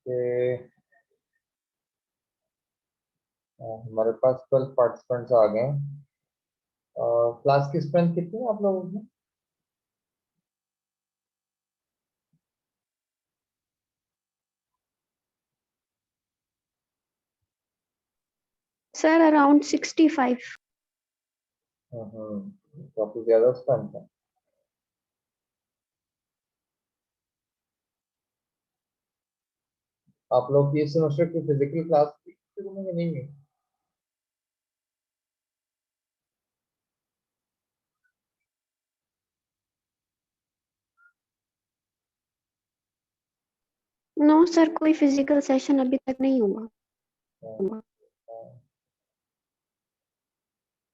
कि हमारे पास 12 पार्टिसिपेंट्स आ गए हैं। क्लास की स्ट्रेंथ कितनी है आप लोगों की? Sir around 65। काफी ज्यादा स्ट्रेंथ है। आप लोग की इस सेमेस्टर की फिजिकल क्लास शुरू में नहीं हुई? नो सर, कोई फिजिकल सेशन अभी तक नहीं हुआ।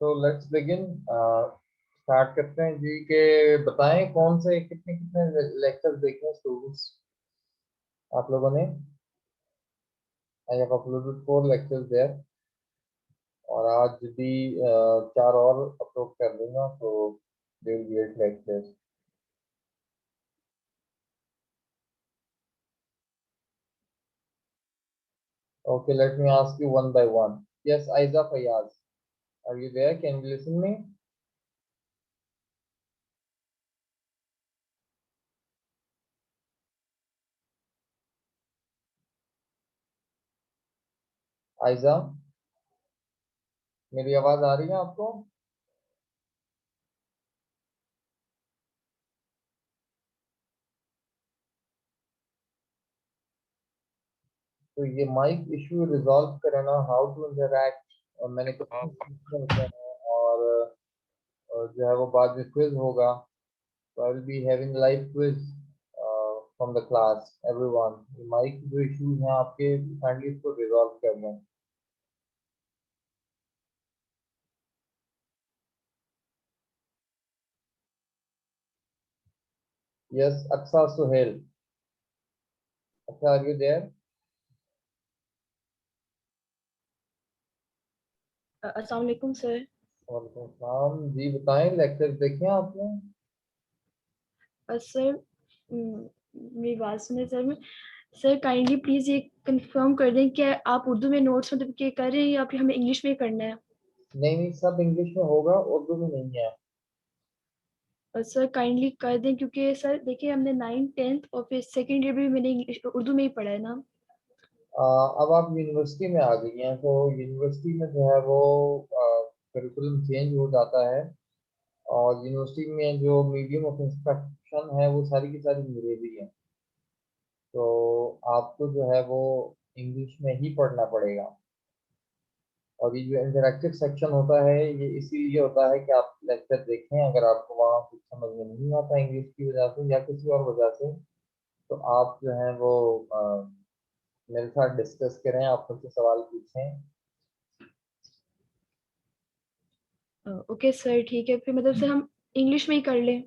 तो लेट्स बिगिन। स्टार्ट करते हैं जी के। बताएं कौन से कितने कितने लेक्चर्स देखे हैं स्टूडेंट्स आप लोगों ने? I have uploaded 4 lectures there, और आज भी 4 और अपलोड कर दूंगा, तो they will be 8 lectures. Okay, let me ask you one by one. Yes, Aiza Fayaz, are you there? Can you listen me? Aiza, मेरी आवाज आ रही है आपको? तो ये माइक इशू रिजॉल्व करना, हाउ टू इंटरैक्ट, और मैंने क्वेश्चन पूछने होते हैं, और जो है वो बाद में क्विज होगा। तो I will be having live quiz from the class everyone. ये माइक जो इश्यूज हैं आपके, काइंडली इसको रिजॉल्व कर लें। यस, अक्सा सुहेल, अच्छा, आर यू देयर? अस्सलाम वालेकुम सर। वालेकुम सलाम जी, बताएं लेक्चर देखे हैं आपने? सर मेरी बात सुने सर। मैं सर काइंडली प्लीज ये कंफर्म कर दें कि आप उर्दू में नोट्स मतलब के कर रहे हैं या फिर हमें इंग्लिश में करना है? नहीं नहीं, सब इंग्लिश में होगा, उर्दू में नहीं है। सर काइंडली कर दें, क्योंकि सर देखिए हमने 9th 10th और फिर सेकेंड ईयर भी मैंने उर्दू में ही पढ़ा है ना। अब आप यूनिवर्सिटी में आ गई हैं, तो यूनिवर्सिटी में जो है वो करिकुलम चेंज हो जाता है, और यूनिवर्सिटी में जो मीडियम ऑफ इंस्ट्रक्शन है वो सारी की सारी अंग्रेजी है। तो आपको जो है वो इंग्लिश में ही पढ़ना पड़ेगा। और ये जो इंटरेक्टिव सेक्शन होता है, ये इसीलिए होता है कि आप लेक्चर देखें। अगर आपको वहाँ कुछ समझ में नहीं आता इंग्लिश की वजह से या किसी और वजह से, तो आप जो है वो मेरे साथ डिस्कस करें, आप मुझसे सवाल पूछें। ओके सर, ठीक है। फिर मतलब सर हम इंग्लिश में ही कर लें?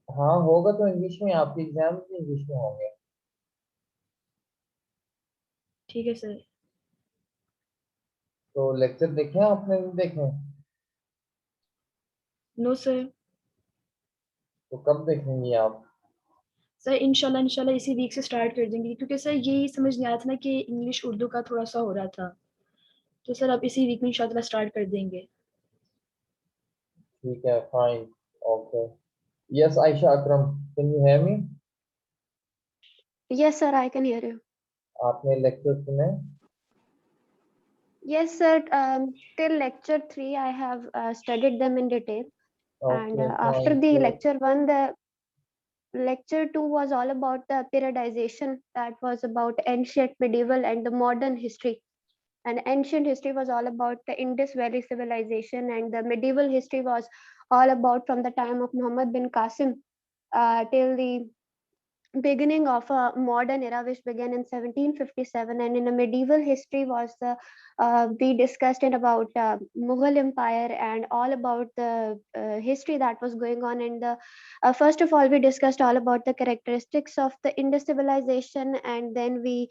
हाँ, होगा तो इंग्लिश में, आपके एग्जाम भी इंग्लिश में होंगे। ठीक है सर। तो लेक्चर देखे आपने, नहीं देखे? No sir. तो कब देखेंगे आप? सर इंशाल्लाह इंशाल्लाह इसी वीक से स्टार्ट कर देंगे, क्योंकि सर यही समझ नहीं आया था ना कि इंग्लिश उर्दू का थोड़ा सा हो रहा था। तो सर अब इसी वीक में इंशाल्लाह स्टार्ट कर देंगे। ठीक है, fine, okay. Yes Ayesha Akram, can you hear me? Yes sir, I can hear you. आपने लेक्चर सुने? Yes, sir. Till lecture 3, I have studied them in detail. And okay, after fine. the तो lecture 1, the lecture 2 was all about the periodization. That was about ancient, medieval, and the modern history. And ancient history was all about the Indus Valley civilization, and the medieval history was all about from the time of Muhammad bin Qasim till the beginning of a modern era which began in 1757. And in a medieval history was the we discussed it about Mughal empire and all about the history that was going on. And the first of all we discussed all about the characteristics of the Indus civilization, and then we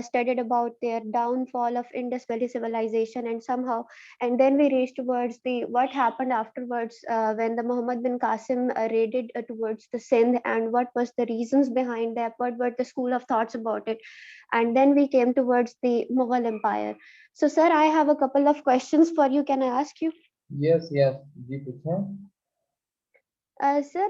studied about their downfall of Indus Valley civilization, and somehow, and then we reached towards the what happened afterwards when the Muhammad bin Qasim raided towards the Sindh, and what was the reasons behind that, what were the school of thoughts about it, and then we came towards the Mughal Empire. So sir, I have a couple of questions for you. Can I ask you? Yes, yes, जी पूछें. Sir,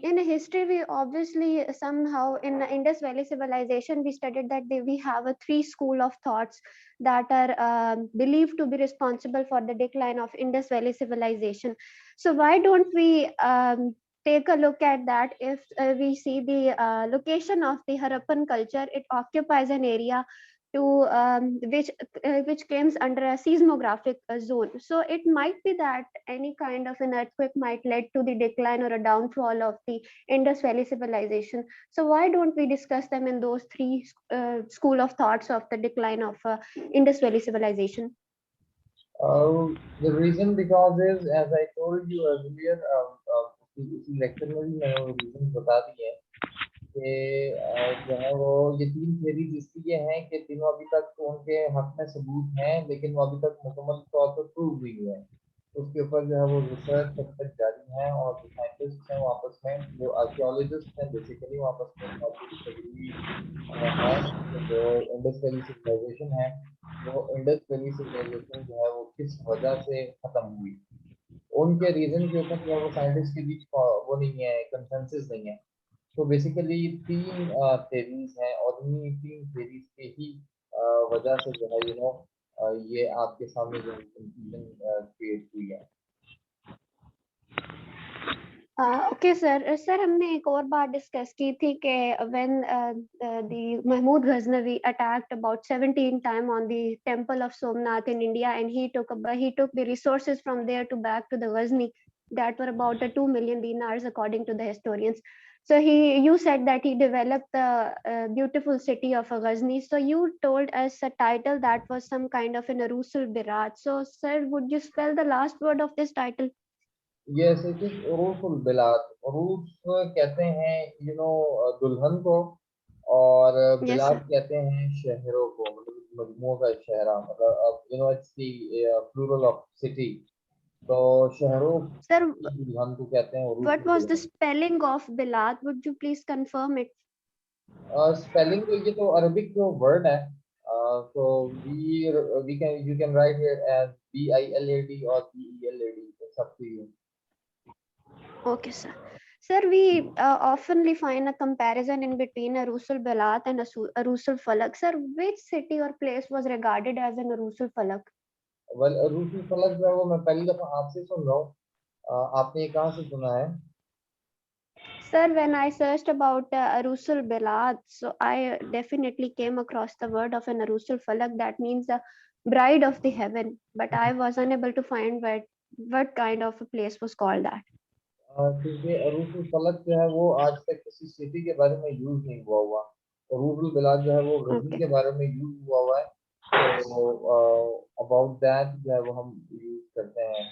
in history, we obviously somehow in the Indus Valley civilization, we studied that we have a three school of thoughts that are believed to be responsible for the decline of Indus Valley civilization. So why don't we take a look at that? If we see the location of the Harappan culture, it occupies an area to which comes under a seismographic zone. So it might be that any kind of an earthquake might lead to the decline or a downfall of the Indus Valley civilization. So why don't we discuss them in those three school of thoughts of the decline of Indus Valley civilization? The reason because is, as I told you earlier, इसी lecture में भी मैंने वो reason बता दिए हैं कि जो है वो ये तीन थ्योरीज इसलिए हैं कि तीनों अभी तक तो उनके हक में सबूत हैं, लेकिन वो अभी तक मुकम्मल तौर पर प्रूव नहीं हुए हैं. उसके ऊपर जो है वो रिसर्च अब तक जारी है, और जो साइंटिस्ट हैं वो आपस में, जो आर्कियोलॉजिस्ट हैं बेसिकली, वो आपस में तजवीज़ है कि जो इंडस वैली सिविलाइजेशन है, वो इंडस वैली सिविलाइजेशन जो है वो किस वजह से खत्म हुई. उनके रीजन के ऊपर जो है वो साइंटिस्ट के बीच वो नहीं है, कंसेंसस नहीं है. तो बेसिकली तीन थेरीज हैं, और इन्हीं तीन थेरीज के ही वजह से जो है ये आपके सामने जो कंफ्यूजन क्रिएट हुई है. Okay sir. सर, हमने एक और बात डिस्कस की थी कि when the Mahmud Ghaznavi attacked about 17 time on the temple of Somnath in India, and he took the resources from there to back to the Ghazni that were about 2 million dinars according to the historians. So you said that he developed the beautiful city of Ghazni. So you told us a title that was some kind of an Arusul Birat. So sir, would you spell the last word of this title? Yes, it is उरूसुल बिलाद. उरूस कहते हैं दुल्हन को, और Yes बिलाद sir. कहते हैं शहरों को, मतलब मजमू का शहरा, मतलब it's the plural of city. तो शहरों Sir, की दुल्हन को कहते हैं what उरूसुल was the बिलाद. spelling of Bilad? Would you please confirm it? Spelling तो ये तो अरबिक जो वर्ड है, तो we can you can write here as BILAD और BELAD. It's up to you. Okay, sir. Sir, we oftenly find a comparison in between Arusul Balat and Arusul Falak. Sir, which city or place was regarded as an Arusul Falak? Well, रूसी फलक जो है वो मैं पहली दफा आपसे सुन रहा हूँ. आपने ये कहाँ से सुना है? Sir, when I searched about Arusul Balat, so I definitely came across the word of an Arusul Falak. That means the bride of the heaven. But I was unable to find what kind of a place was called that. क्योंकि अरूसुल फलक जो है वो आज तक किसी city के बारे में यूज नहीं हुआ हुआ. अरूसुल बिलाद जो है वो गजनी Okay. के बारे में यूज हुआ हुआ है. तो अबाउट दैट जो है वो हम यूज करते हैं.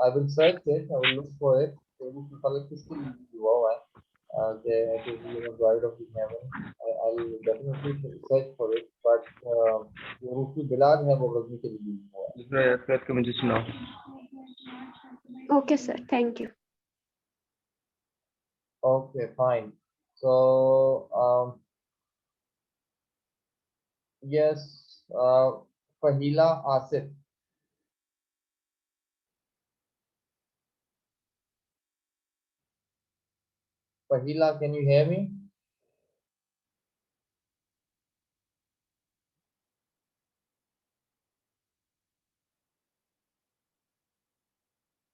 I will search it, I will look for it. अरूसुल फलक किसके लिए यूज हुआ हुआ है कि to be bride of the heaven. I will definitely search for it, but जो अरूसुल बिलाद है वो गजनी के लिए यूज हुआ है. दूसरा याद करके मुझे सुनाओ. Okay, sir. Thank you. Okay, fine. So, yes, Fahila Asif. Fahila, can you hear me?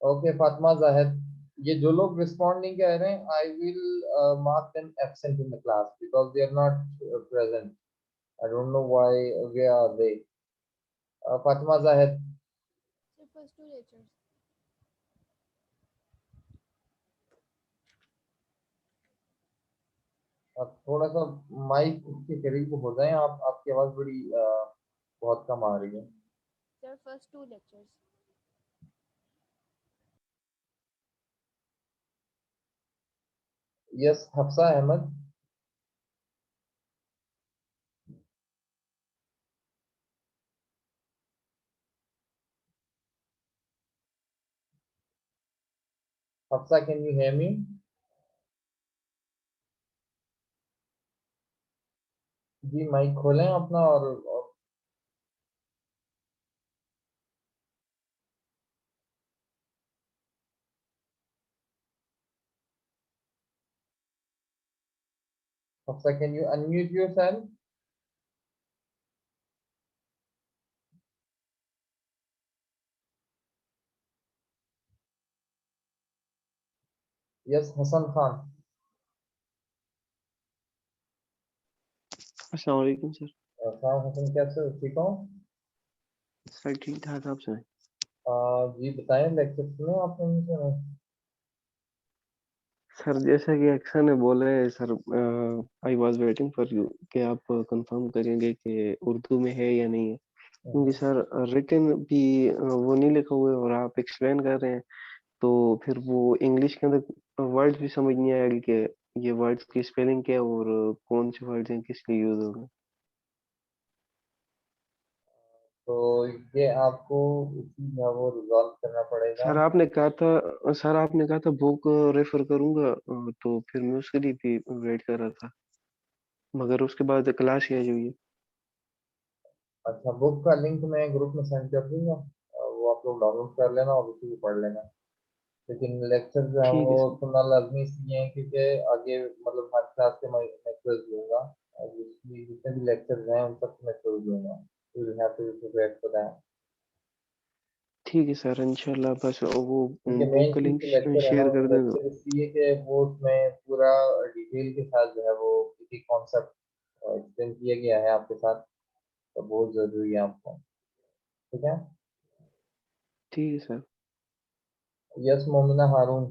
Okay, Fatma Zahid. ये जो लोग रिस्पॉन्ड नहीं कर रहे हैं, I will mark them absent in the class because they are not present. I don't know why. Where are they? Fatima Zahid. Sir, first two lectures. आप थोड़ा सा माइक के करीब हो जाएं. आप आपकी आवाज बड़ी बहुत कम आ रही है. Sir, first two lectures. Yes, Hafsa Ahmed. Hafsa, can you hear me? जी माइक खोलें अपना और can you unmute yourself? Yes, Hassan Khan. अस्सलाम वालेकुम सर। हसन कैसे हो? ठीक हो? सर ठीक ठाक, आप सुनाएं। जी बताएं, लेक्चर सुने आपने नहीं सुने? सर जैसा कि अक्सर ने बोला है sir, I was waiting for you कि आप कंफर्म करेंगे कि उर्दू में है या नहीं है, क्योंकि सर रिटन भी वो नहीं लिखा हुआ है और आप एक्सप्लेन कर रहे हैं तो फिर वो इंग्लिश के अंदर वर्ड्स भी समझ नहीं आएगी कि ये वर्ड्स की स्पेलिंग क्या है और कौन से वर्ड्स हैं किस लिए यूज होगा। तो ये आपको उसी में वो रिजॉल्व करना पड़ेगा। सर आपने कहा था बुक रेफर करूंगा, तो फिर मैं उसके लिए भी वेट कर रहा था, मगर उसके बाद क्लास ही आ जाइए। अच्छा, बुक का लिंक मैं ग्रुप में सेंड कर दूंगा, वो आप लोग डाउनलोड कर लेना और उसी को पढ़ लेना। लेकिन लेक्चर जो है ठीक वो है सर। सुनना लाजमी इसलिए है क्योंकि आगे मतलब हर क्लास के मैं लेक्चर्स दूंगा और जितने भी लेक्चर्स हैं उन सब मैं छोड़ दूंगा। You will have to be prepared for that. ठीक है सर, इंशाल्लाह बस वो क्योंकि बुक मेन का चीज लिंक जो लेक्चर है ना, शेयर वो कर देंगे। लेक्चर इसलिए कि वो उसमें पूरा डिटेल के साथ जो है वो किसी कॉन्सेप्ट एक्सप्लेन किया गया है आपके साथ, तो बहुत जरूरी है आपको। ठीक है। ठीक है सर। यस मोमिना हारून।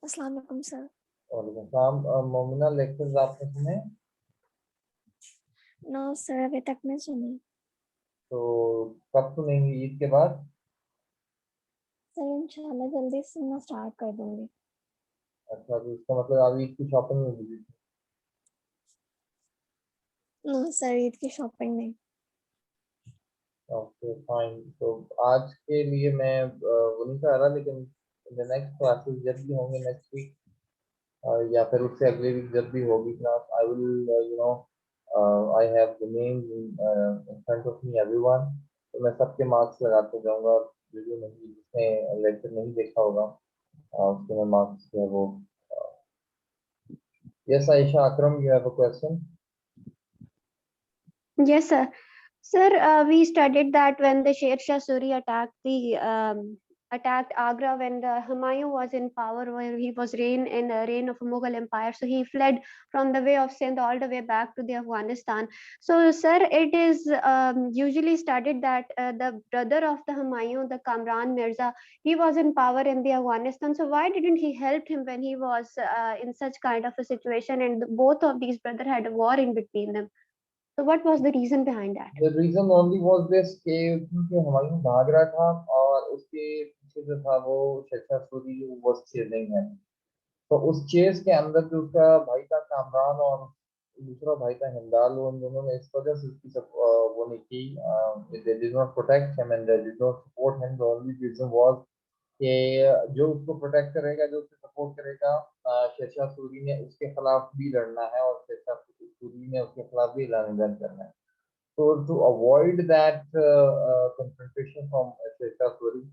Assalamu alaikum, sir. वालेकुम सलाम। मोमिना, लेक्चर्स आपने सुने? No, sir, अभी तक नहीं सुनी। तो कब सुनेंगे? ईद के बाद? सर इंशाल्लाह जल्दी सुनना स्टार्ट कर दूंगी। अच्छा, तो इसका मतलब अभी ईद की शॉपिंग में बिजी थी। नो सर, ईद की शॉपिंग नहीं। Okay fine. तो आज के लिए मैं वो नहीं कह रहा, लेकिन नेक्स्ट क्लासेस जब भी होंगे नेक्स्ट वीक या फिर उससे अगले वीक जब भी होगी class, I will you know I have the names in front of me everyone. तो मैं सबके मार्क्स लगाते जाऊंगा और जो नहीं, जिसने लेक्चर नहीं देखा होगा उसके मैं मार्क्स जो है वो। Yes Ayesha Akram, you have a question? Yes, sir. Sir, we studied that when the Sher Shah Suri attacked Agra when the Humayun was in power, where he was reign of Mughal Empire. So he fled from the way of Sindh all the way back to the Afghanistan. So, sir, it is usually studied that the brother of the Humayun, the Kamran Mirza, he was in power in the Afghanistan. So why didn't he help him when he was in such kind of a situation? And both of these brothers had a war in between them. So what was the reason behind that? The reason only was this कि क्योंकि हुमायूं भाग रहा था और उसके पीछे जो था वो Sher Shah Suri was chasing him। तो उस चेस के अंदर जो उसका भाई था कामरान और दूसरा भाई था हिंदाल, उन दोनों ने इस वजह से उसकी वो नहीं की, they did not protect him and they did not support him। The only reason was कि जो उसको प्रोटेक्ट करेगा, जो उसको सपोर्ट करेगा, शेरशाह सूरी ने उसके खिलाफ भी लड़ना है और शेरशाह सूरी ने उसके खिलाफ भी ऐलान करना है। So to avoid that confrontation from Sher Shah Suri,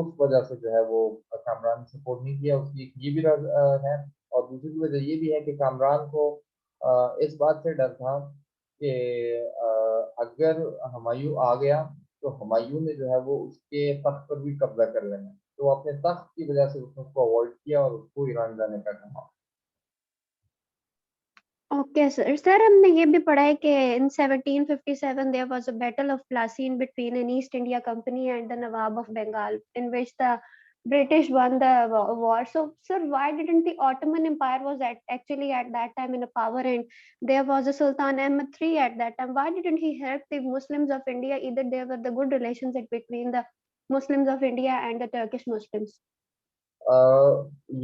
उस वजह से जो है वो कामरान ने सपोर्ट नहीं किया। उसकी एक ये भी है और दूसरी वजह ये भी है कि कामरान को इस बात से डर था कि अगर हुमायूं आ गया तो हुमायूं ने जो है वो उसके तख्त पर भी कब्जा कर लेना है। तो वो अपने तख्त की वजह से उसने उसको अवॉइड किया और उसको ईरान जाने का कहा। Okay, sir. Sir, हमने ये भी पढ़ा है कि in 1757 there was a battle of Plassey in between an East India Company and the Nawab of Bengal, in which the British won the war. So, sir, why didn't the Ottoman Empire was actually at that time in a power, and there was a Sultan Ahmed III at that time? Why didn't he help the Muslims of India? Either there were the good relations between the Muslims of India and the Turkish Muslims.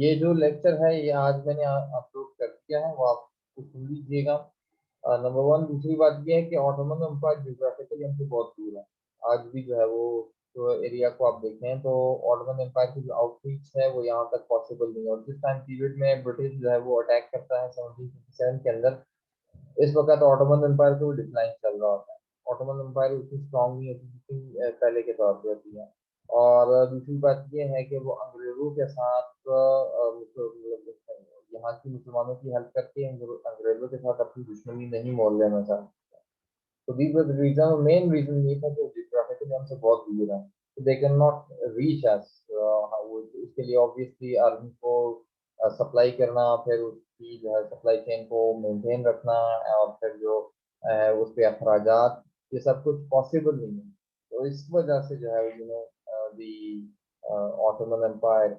ये जो lecture है ये आज मैंने upload कर दिया है, वो आप सुन लीजिएगा। Number one. दूसरी बात ये है कि ऑटोमन एम्पायर ज्योग्राफिकली हमसे बहुत दूर है। आज भी जो है वो तो एरिया को आप देखें तो ऑटोमन एम्पायर की जो आउटरीच है वो यहाँ तक पॉसिबल नहीं है। और जिस टाइम पीरियड में ब्रिटिश जो है वो अटैक करता है 1757 के अंदर, इस वक्त ऑटोमन एम्पायर को डिक्लाइन चल रहा होता है। ऑटोमन एम्पायर उतनी स्ट्रांग नहीं होती जितनी पहले के तौर पे होती है। और दूसरी बात ये है कि वो अंग्रेजों के साथ मतलब यहाँ की मुसलमानों की हेल्प करके अंग्रेजों के साथ अपनी दुश्मनी नहीं मोल लेना चाहते। तो these were the reason, main reason ये था कि जियोग्राफिकली हमसे बहुत दूर है, तो they can not reach us. उसके लिए ऑब्वियसली आर्मी को सप्लाई करना, फिर उसकी जो है सप्लाई चेन को मेंटेन रखना, और फिर जो उस पे अखराजात, ये सब कुछ पॉसिबल नहीं है। तो इस वजह से जो है दी Ottoman Empire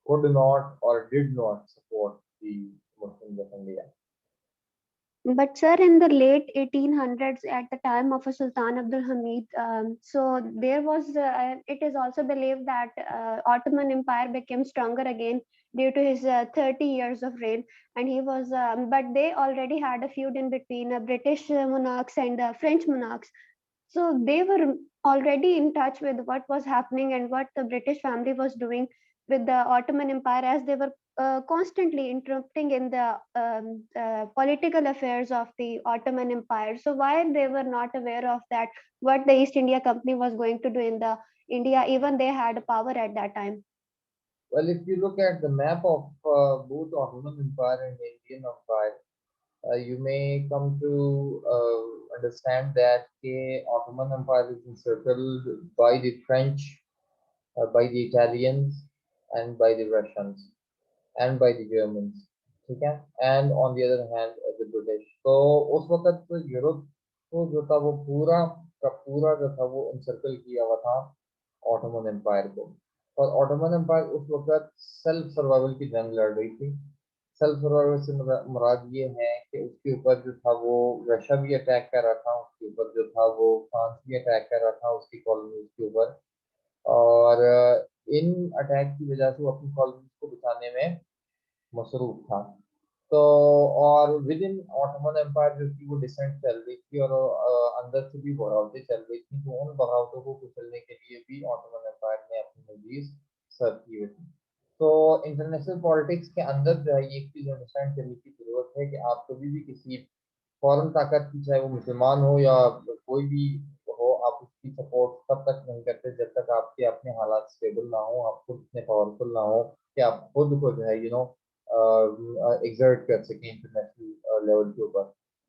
could not or did not support the Muslims of India. But sir, in the late 1800s, at the time of Sultan Abdul Hamid, so there was, it is also believed that Ottoman Empire became stronger again due to his 30 years of reign. And he was, but they already had a feud in between British monarchs and French monarchs. So they were already in touch with what was happening and what the British family was doing with the Ottoman Empire, as they were constantly interrupting in the political affairs of the Ottoman Empire. So why they were not aware of that, what the East India Company was going to do in the India, even they had power at that time? Well, if you look at the map of both Ottoman Empire and Indian Empire, you may come to understand that the Ottoman Empire is encircled by the French, by the Italians, and by the Russians, and by the Germans, ठीक है? And on the other hand, the British. तो उस वक्त तो Europe को जो था वो पूरा का पूरा जो था वो encircle किया हुआ था ऑटोमन एम्पायर को। और ऑटोमन एम्पायर उस वक्त सेल्फ सर्वाइवल की जंग लड़ रही थी। सेल्फ सर्वाइवल से मुराद ये है कि उसके ऊपर जो था वो रशिया भी अटैक कर रहा था, उसके ऊपर जो था वो फ्रांस भी अटैक कर रहा था उसकी कॉलोनीज के ऊपर। और इन अटैक की वजह से वो अपनी कॉलोनीज को बचाने में मसरूफ था। तो और विद इन ऑटोमन एम्पायर जो थी वो डिसेंट चल रही थी, और अंदर से भी बगावतें चल रही थी। तो उन बगावतों को कुचलने के लिए भी ऑटोमन एम्पायर ने अपनी नजीर सर्व की हुई थी। तो इंटरनेशनल पॉलिटिक्स के अंदर जो है ये एक चीज अंडरस्टैंड करने की जरूरत है कि आप कभी भी किसी फॉरेन ताकत की, चाहे वो मुसलमान हो या कोई भी हो, आप उसकी सपोर्ट तब तक नहीं करते जब तक आपके अपने हालात स्टेबल ना हो, आप खुद इतने पावरफुल ना हो कि आप खुद को जो है एग्जर्ट कर सकें इंटरनेशनल लेवल के ऊपर।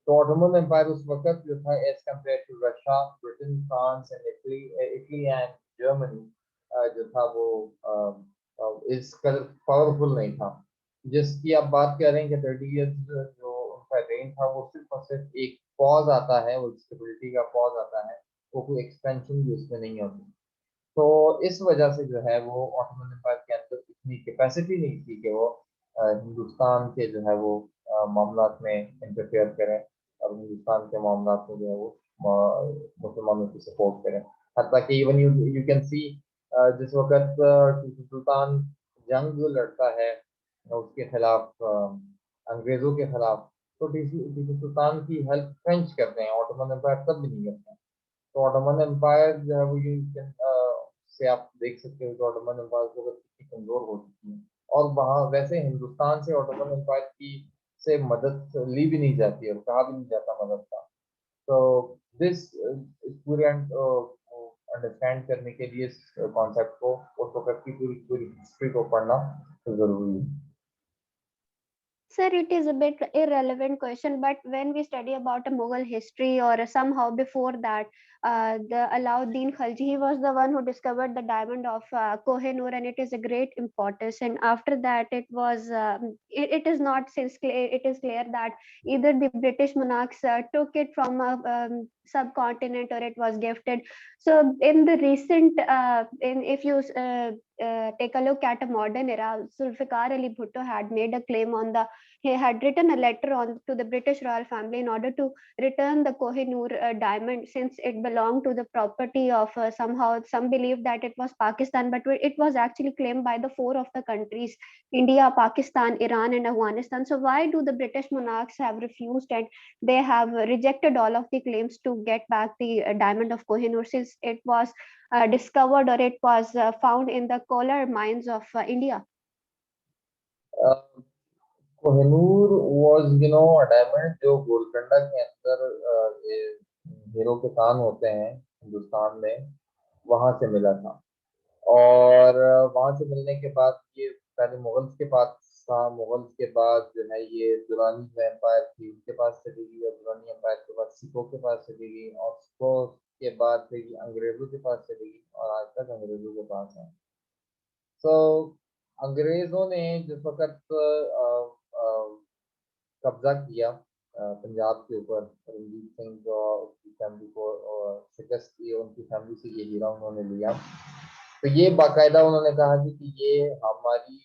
तो ऑटोमन एम्पायर उस वक्त जो था as compare to Russia, Britain, France and Italy and Germany जो था वो इस कदर पावरफुल नहीं था। जिसकी आप बात कर रहे हैं कि 30 इयर्स जो उनका रेन था वो सिर्फ और सिर्फ एक पॉज आता है, वो स्टेबिलिटी का पॉज आता है, वो कोई एक्सपेंशन भी उसमें नहीं होती। तो इस वजह से जो है वो ऑटोमन एम्पायर के अंदर इतनी कैपेसिटी नहीं थी कि वो हिंदुस्तान के जो है वो मामलात में इंटरफेयर करें, और हिंदुस्तान के मामलात में जो है वो मुसलमानों की सपोर्ट करें। हत्ता कि इवन यू कैन सी जिस वक्त टीपू सुल्तान जंग लड़ता है उसके खिलाफ, अंग्रेजों के खिलाफ, तो टीपू सुल्तान की हेल्प फ्रेंच करते हैं, ऑटोमन एम्पायर तब भी नहीं करते हैं। तो ऑटोमन एम्पायर जो है वो से आप देख सकते हो कि ऑटोमन एम्पायर को कितनी कमजोर हो चुकी है। और वहाँ वैसे हिंदुस्तान से ऑटोमन एम्पायर की से मदद ली भी नहीं जाती और कहा भी नहीं जाता मदद का। तो दिस पूरे अंडरस्टैंड करने के लिए इस कॉन्सेप्ट को, उस वक्त की पूरी पूरी हिस्ट्री को पढ़ना जरूरी है। Sir, it is a bit irrelevant question, but when we study about a Mughal history or somehow before that, the Alauddin Khalji, he was the one who discovered the diamond of Kohinoor, and it is a great importance. And after that, it was it is not since clear, it is clear that either the British monarchs took it from a subcontinent or it was gifted. So in the recent, if you take a look at a modern era, Zulfikar Ali Bhutto had made a claim on the he had written a letter to the British royal family in order to return the Kohinoor diamond, since it belonged to the property of somehow some believe that it was Pakistan, but it was actually claimed by the four of the countries: India, Pakistan, Iran, and Afghanistan. So why do the British monarchs have refused and they have rejected all of the claims to get back the diamond of Kohinoor, since it was discovered or it was found in the coal mines of India? Kohinoor was a diamond जो गोलकंडा के अंदर ये hero के कान होते हैं हिंदुस्तान में, वहां से मिला था। और वहां से मिलने के बाद ये पहले मुगल्स के पास था, मुगल्स के बाद जो है ये दुरानी जो एम्पायर थी उनके पास चली गई, और दुरानी एम्पायर के बाद सिखों के पास चली गई, और सिखों के बाद फिर ये अंग्रेजों के पास चली गई, और आज तक अंग्रेजों के पास है। तो अंग्रेजों ने जिस वक्त कब्जा किया पंजाब के ऊपर, रणजीत सिंह जो उसकी फैमिली को शिकस्त दी, उनकी फैमिली से ये हीरा उन्होंने लिया। तो ये बाकायदा उन्होंने कहा कि ये हमारी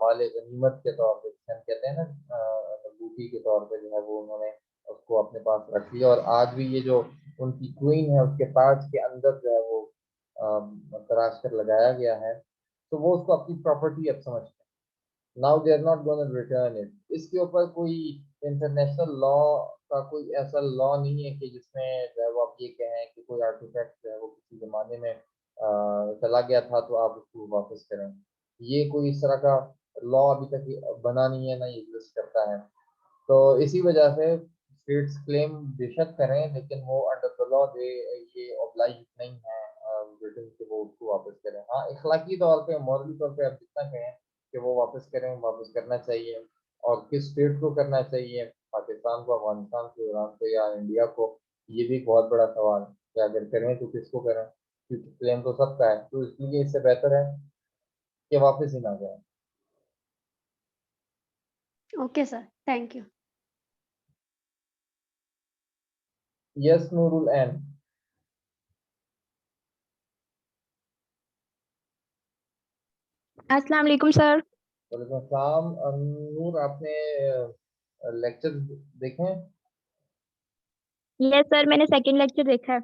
माल गनीमत के तौर पे, हम कहते हैं ना बूटी के तौर पे, जो है वो उन्होंने उसको अपने पास रख लिया। और आज भी ये जो उनकी क्वीन है उसके ताज के अंदर जो है वो तराश कर लगाया गया है, तो वो उसको अपनी प्रॉपर्टी अब समझते हैं। Now they are not gonna return it. इसके ऊपर कोई इंटरनेशनल लॉ का कोई ऐसा लॉ नहीं है कि जिसमें जो है वो आप ये कहें कि कोई आर्टिफैक्ट जो है वो किसी जमाने में चला गया था तो आप उसको वापस करें। ये कोई इस तरह का लॉ अभी तक बना नहीं है, ना ये एग्जिस्ट करता है। तो इसी वजह से स्टेट्स क्लेम बेशक करें, लेकिन वो अंडर द लॉ दे ये ऑब्लाइज नहीं है ब्रिटेन से वो उसको वापस करें। हाँ, इखलाकी तौर पे, मॉरली तौर पे आप जितना कहें कि वो वापस करें, वापस करना चाहिए। और किस स्टेट को करना चाहिए, पाकिस्तान को, अफगानिस्तान को, ईरान को, या इंडिया को, ये भी एक बहुत बड़ा सवाल है कि अगर करें तो किसको करें, क्योंकि क्लेम तो सबका है। तो इसलिए इससे बेहतर है कि वापस ही ना जाए। Okay, sir. Thank you. Yes Nurul Ain. अस्सलाम वालेकुम सर। वालेकुम अस्सलाम। नूर, आपने लेक्चर देखे हैं? यस सर, मैंने सेकंड लेक्चर देखा है।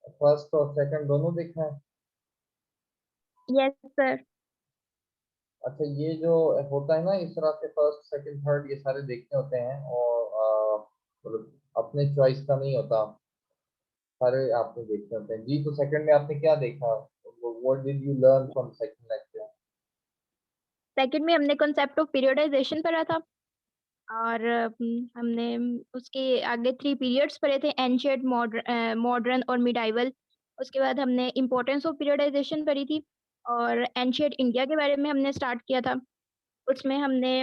फर्स्ट और सेकंड दोनों देखा है? Yes sir. अच्छा, ये जो होता है ना इस तरह से, फर्स्ट सेकंड थर्ड ये सारे देखने होते हैं, और मतलब अपने चॉइस का नहीं होता, सारे आपने देखने होते हैं जी। तो सेकंड में आपने क्या देखा? What did you learn from second lecture? Second में हमने कॉन्सेप्ट ऑफ पीरियडाइजेशन पढ़ा था, और हमने उसके आगे 3 पीरियड्स पढ़े थे: एंशिएंट, मॉडर्न और मिडाइवल। उसके बाद हमने इम्पोर्टेंस ऑफ पीरियडाइजेशन पढ़ी थी, और एंशिएंट इंडिया के बारे में हमने स्टार्ट किया था। उसमें हमने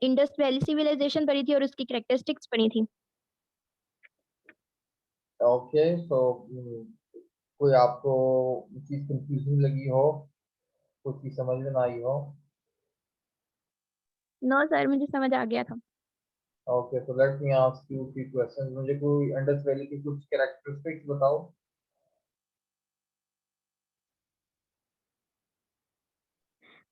इंडस वैली सिविलाइजेशन पढ़ी थी और उसकी कैरेक्टरिस्टिक्स पढ़ी थी। ओके, सो कोई आपको चीज कंफ्यूजन लगी हो, कुछ चीज समझ में ना आई हो? नो सर, मुझे समझ आ गया था। Okay, so let me ask you few questions. मुझे कोई इंडस वैली की कुछ कैरेक्टरिस्टिक्स बताओ।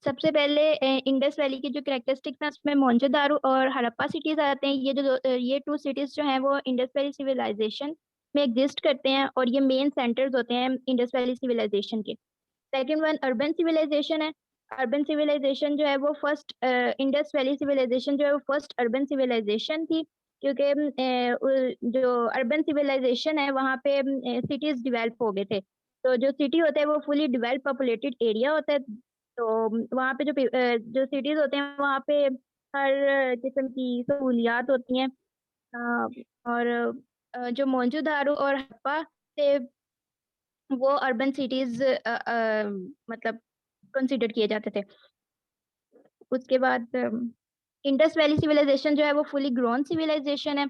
सबसे पहले इंडस वैली की जो कैरेक्टरिस्टिक्स हैं उसमें मोहनजोदारो और हड़प्पा सिटीज आते हैं। ये 2 सिटीज जो हैं वो इंडस वैली सिविलाइजेशन में एग्जिस्ट करते हैं, और ये मेन सेंटर्स होते हैं इंडस वैली सिविलाइजेशन के। सेकंड वन अर्बन सिविलाइजेशन है। अर्बन सिविलाइजेशन जो है वो फर्स्ट, इंडस वैली सिविलाइजेशन जो है वो फर्स्ट अर्बन सिविलाइजेशन थी, क्योंकि जो अर्बन सिविलाइजेशन है वहाँ पे सिटीज डेवलप हो गए थे। तो जो सिटी होता है वो फुली डेवलप पॉपुलेटेड एरिया होता है। तो वहाँ पे जो सिटीज होते हैं वहाँ पे हर किस्म की सहूलियात होती हैं। और जो मोहनजोदारो और हड़प्पा थे वो अर्बन सिटीज मतलब कंसिडर किए जाते थे। उसके बाद इंडस वैली सिविलाइजेशन जो है वो फुली ग्रोन सिविलाइजेशन है,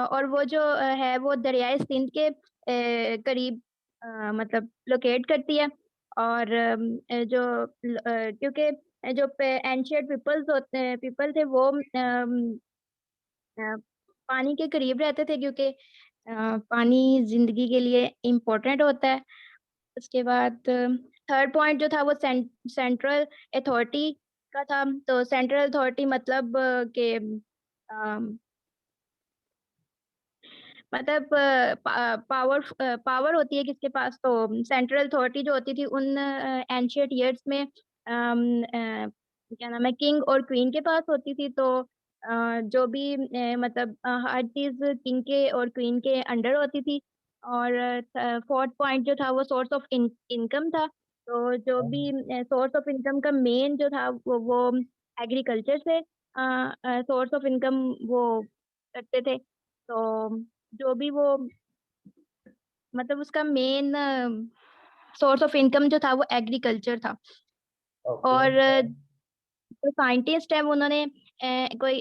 और वो जो है वो दरियाए सिंध के करीब मतलब लोकेट करती है। और क्योंकि जो एंशिएंट पीपल थे वो पानी के करीब रहते थे, क्योंकि पानी जिंदगी के लिए इम्पोर्टेंट होता है। उसके बाद थर्ड पॉइंट जो था वो सेंट्रल अथॉरिटी का था। तो सेंट्रल अथॉरिटी मतलब के मतलब पावर होती है किसके पास, तो सेंट्रल अथॉरिटी जो होती थी उन एंशियंट ईयर्स में क्या नाम है, किंग और क्वीन के पास होती थी। तो जो भी मतलब हर चीज किंग के और क्वीन के अंडर होती थी। और फोर्थ पॉइंट जो था वो सोर्स ऑफ इनकम था। तो जो भी सोर्स ऑफ इनकम का मेन जो था वो एग्रीकल्चर से सोर्स ऑफ इनकम वो करते थे। तो जो भी वो मतलब उसका मेन सोर्स ऑफ इनकम जो था वो एग्रीकल्चर था। ओके। और जो साइंटिस्ट है उन्होंने कोई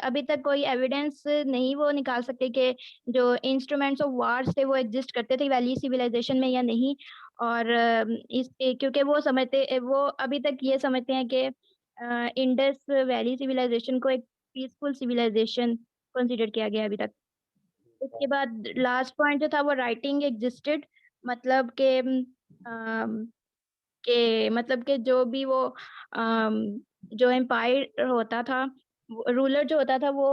अभी तक कोई एविडेंस नहीं वो निकाल सकते कि जो इंस्ट्रूमेंट्स ऑफ वार्स थे वो एग्जिस्ट करते थे वैली सिविलाइजेशन में या नहीं। और क्योंकि वो समझते वो अभी तक ये समझते हैं कि इंडस वैली सिविलाइजेशन को एक पीसफुल सिविलाइजेशन कंसिडर किया गया है अभी तक। इसके बाद लास्ट पॉइंट जो था वो राइटिंग एग्जिस्टेड, मतलब के जो भी वो जो एम्पायर होता था, रूलर जो होता था वो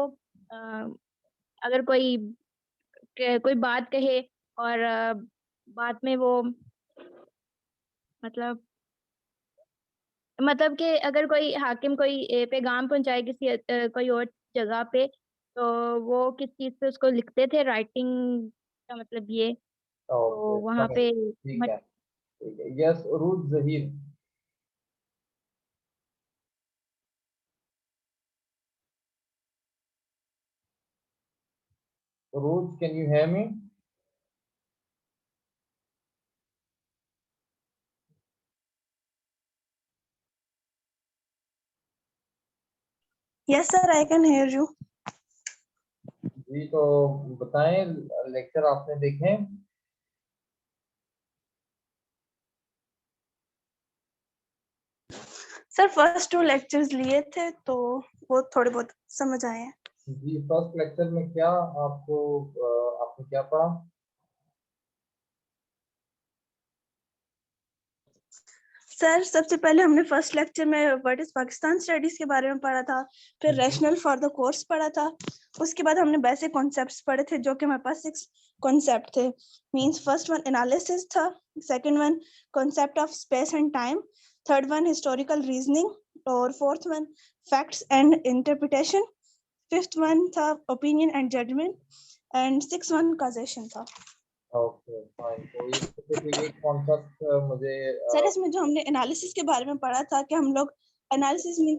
अ, अगर कोई बात कहे और बाद में वो मतलब कि अगर कोई हाकिम कोई पैगाम पहुंचाए किसी कोई और जगह पे, तो वो किस चीज पे उसको लिखते थे, राइटिंग का मतलब ये। तो ओके वहां समझ, पे ठीक है ठीक है। Yes Urooj Zaheer. Urooj, can you hear me? Yes, sir, I can hear you. जी तो बताएं, लेक्चर आपने देखे? सर फर्स्ट 2 लेक्चर्स लिए थे तो वो थोड़े बहुत समझ आए हैं। जी फर्स्ट लेक्चर में क्या आपको आपने क्या पढ़ा? सर सबसे पहले हमने फर्स्ट लेक्चर में व्हाट इज पाकिस्तान स्टडीज के बारे में पढ़ा था, फिर रैशनल फॉर द कोर्स पढ़ा था। उसके बाद हमने बेसिक कॉन्सेप्ट्स पढ़े थे जो कि हमारे पास 6 कॉन्सेप्ट थे। मींस फर्स्ट वन एनालिसिस था, second one concept of space and time, third one historical reasoning, और fourth one facts and interpretation, fifth one था opinion and judgement, and six one causation था। Okay fine. तो ये specific एक concept मुझे sir इसमें जो हमने एनालिसिस के बारे में पढ़ा था कि हम लोग एनालिसिस मीन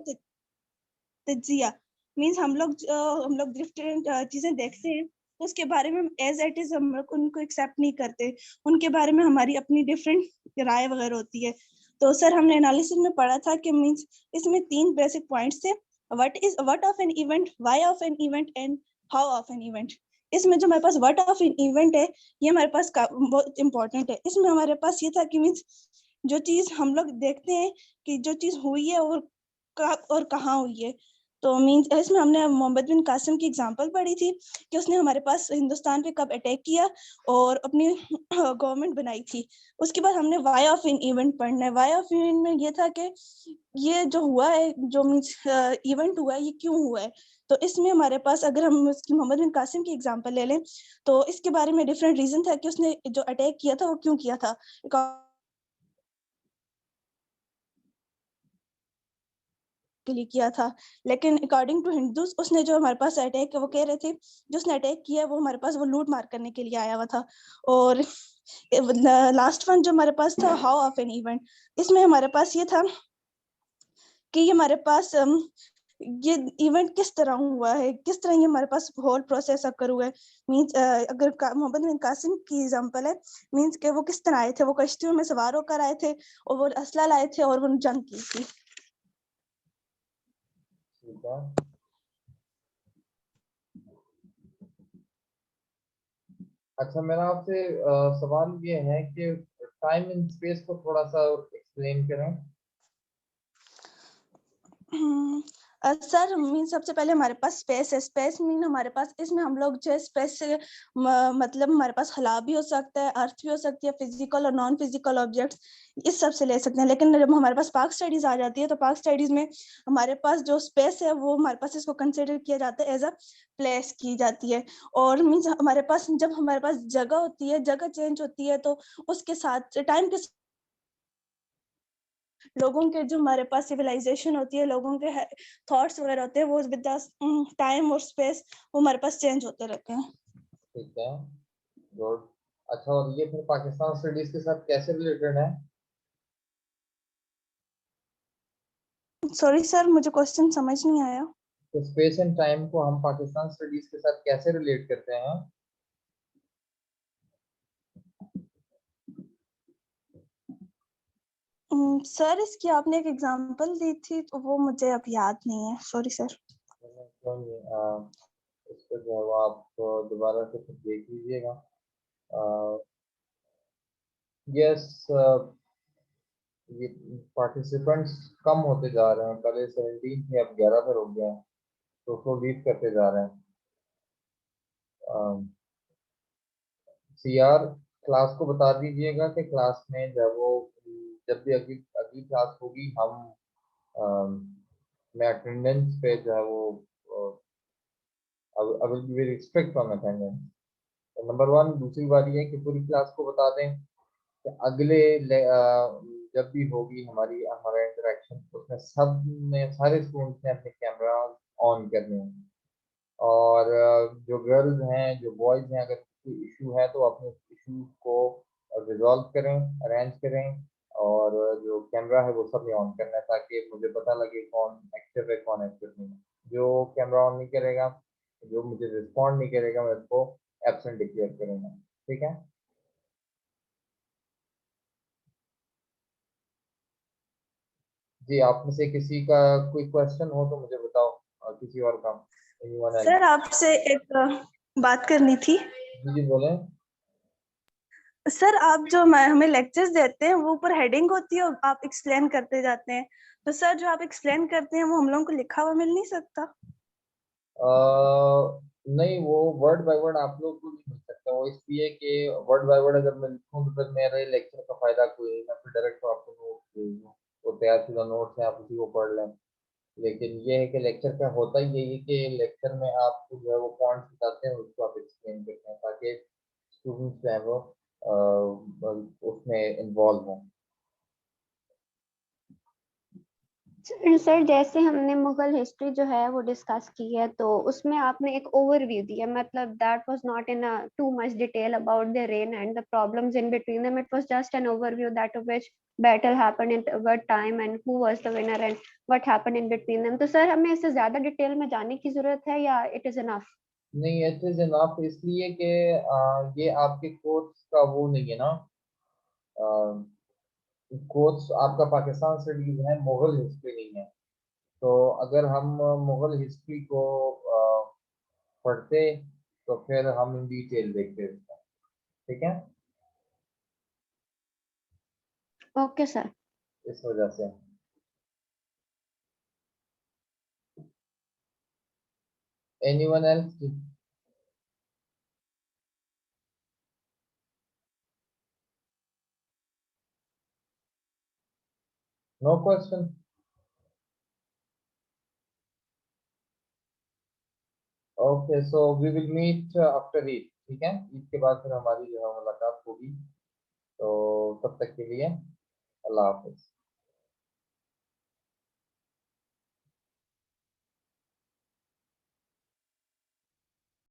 तज्जिया, मीन्स हम लोग डिफरेंट चीजें देखते हैं तो उसके बारे में एज इट इज हम लोग उनको एक्सेप्ट नहीं करते, उनके बारे में हमारी अपनी डिफरेंट राय वगैरह होती है। तो सर हमने एनालिसिस में पढ़ा था कि मीन्स इसमें 3 बेसिक पॉइंट्स थे, what of an event, why of an event and how of an event. इसमें जो हमारे पास व्हाट ऑफ एन इवेंट है ये हमारे पास बहुत इंपॉर्टेंट है। इसमें हमारे पास ये था कि मीन्स जो चीज हम लोग देखते हैं कि जो चीज हुई है और कहाँ हुई है। तो मीन्स इसमें हमने मोहम्मद बिन कासिम की एग्जांपल पढ़ी थी कि उसने हमारे पास हिंदुस्तान पे कब अटैक किया और अपनी गवर्नमेंट बनाई थी। उसके बाद हमने वाई ऑफ इन इवेंट पढ़ना है। वाई ऑफ इवेंट में ये था कि ये जो हुआ है, जो मीन्स इवेंट हुआ है ये क्यों हुआ है। तो इसमें हमारे पास अगर हम उसकी मोहम्मद बिन कासिम की एग्जांपल ले लें तो इसके बारे में डिफरेंट रीजन था कि उसने जो अटैक किया था वो क्यों किया था। के लिए किया था, लेकिन अकॉर्डिंग टू हिंदूज उसने जो हमारे पास अटैक, वो कह रहे थे जो उसने अटैक किया वो हमारे पास वो लूट मार करने के लिए आया हुआ था। और लास्ट वन जो हमारे पास था हाउ ऑफ एन इवेंट, इसमें हमारे पास ये था कि ये हमारे पास ये इवेंट किस तरह हुआ है, किस तरह ये हमारे पास होल प्रोसेस अकर हुआ है। मींस अगर मोहम्मद बिन कासिम की एग्जांपल है, मींस के वो किस तरह आए थे, वो कश्तियों में सवार होकर आए थे और वो असला लाए थे और वो जंग की थी। ठीक है। अच्छा मेरा आपसे सवाल ये है कि टाइम एंड स्पेस को थोड़ा सा एक्सप्लेन करें। सर मीन सबसे पहले हमारे पास स्पेस है। स्पेस मीन हमारे पास, इसमें हम लोग जो है स्पेस से मतलब हमारे पास खला भी हो सकता है, अर्थ भी हो सकती है, फिजिकल और नॉन फिजिकल ऑब्जेक्ट्स इस सब से ले सकते हैं। लेकिन जब हमारे पास पाक स्टडीज आ जाती है तो पाक स्टडीज में हमारे पास जो स्पेस है वो हमारे पास इसको कंसिडर किया जाता है, एज अ प्लेस की जाती है। और मीन्स हमारे पास जब हमारे पास जगह होती है, जगह चेंज होती है तो उसके साथ टाइम के लोगों के जो हमारे पास सिविलाइजेशन होती है, लोगों के थॉट्स वगैरह होते हैं, वो विद टाइम और स्पेस वो हमारे पास चेंज होते रहते हैं। ठीक है, गुड। अच्छा, और ये फिर पाकिस्तान स्टडीज के साथ कैसे रिलेटेड है? सॉरी सर, मुझे क्वेश्चन समझ नहीं आया। तो स्पेस एंड टाइम को हम पाकिस्तान स्टडीज के साथ कैसे रिलेट करते हैं? सर इसकी आपने एक एग्जांपल दी थी तो वो मुझे अब याद नहीं है, सॉरी सर। इसको जो है वो आप दोबारा से फिर देख लीजिएगा। यस, ये पार्टिसिपेंट्स कम होते जा रहे हैं, पहले 17 थे अब 11 पर हो गए हैं, तो उसको लीड करते जा रहे हैं। सीआर, क्लास को बता दीजिएगा कि क्लास में जब वो जब भी अगली अगली क्लास होगी हम मैं अटेंडेंस पे जो है वो I will be very strict on attendance, number 1। दूसरी बात ये है कि पूरी क्लास को बता दें कि जब भी होगी हमारा इंटरेक्शन, उसमें सब ने सारे स्टूडेंट्स ने अपने कैमरा ऑन करने हैं। और जो गर्ल्स हैं, जो बॉयज हैं, अगर कोई इशू है तो अपने इशू को रिजॉल्व करें, अरेंज करें। और जो कैमरा है वो सबने ऑन करना है ताकि मुझे पता लगे कौन एक्टिव है कौन एक्टिव नहीं है। जो कैमरा ऑन नहीं करेगा, जो मुझे रिस्पॉन्ड नहीं करेगा, मैं उसको एब्सेंट डिक्लेयर करूंगा। ठीक है? जी, आप में से किसी का कोई क्वेश्चन हो तो मुझे बताओ, और किसी और का। Anyone else? सर आपसे एक बात करनी थी। जी जी बोलें। सर आप जो हमें लेक्चर्स देते हैं वो ऊपर हेडिंग होती है और आप एक्सप्लेन करते जाते हैं, तो सर जो आप एक्सप्लेन करते हैं वो हम लोगों को लिखा हुआ मिल नहीं सकता? नहीं, वो वर्ड बाय वर्ड आप लोग को नहीं मिल सकता। वो इसलिए कि वर्ड बाय वर्ड अगर मैं लिखूं तो फिर मेरे लेक्चर का फायदा कोई नहीं, मैं फिर डायरेक्ट आपको नोट दे दूँ, वो तैयार शुदा नोट्स हैं, आप उसी को पढ़ लें। लेकिन ये है कि लेक्चर का होता ही यही है कि लेक्चर में आपको जो है वो पॉइंट्स बताते हैं, उसको आप एक्सप्लेन करते हैं ताकि स्टूडेंट्स जो है वो उसमें इन्वॉल्व हों। सर जैसे हमने मुगल हिस्ट्री जो है वो डिस्कस की है तो उसमें आपने एक ओवरव्यू दिया, मतलब that was not in too much detail about the rain and the problems in between them, it was just an overview that of which battle happened in what time and who was the winner and what happened in between them। तो sir हमें इससे ज्यादा detail में जाने की जरूरत है या इट इज इनफ? नहीं, इट इज इनफ, इसलिए कि ये आपके कोर्स का वो नहीं है ना। कोर्स आपका पाकिस्तान स्टडीज है, मुगल हिस्ट्री नहीं है। तो अगर हम मुगल हिस्ट्री को पढ़ते तो फिर हम इन डिटेल देखते इसका। ठीक है? Okay sir. इस वजह से anyone else? No question? Okay, so we will meet after Eid. ठीक है, ईद के बाद फिर हमारी जो है मुलाकात होगी। तो तब तक के लिए अल्लाह हाफिज।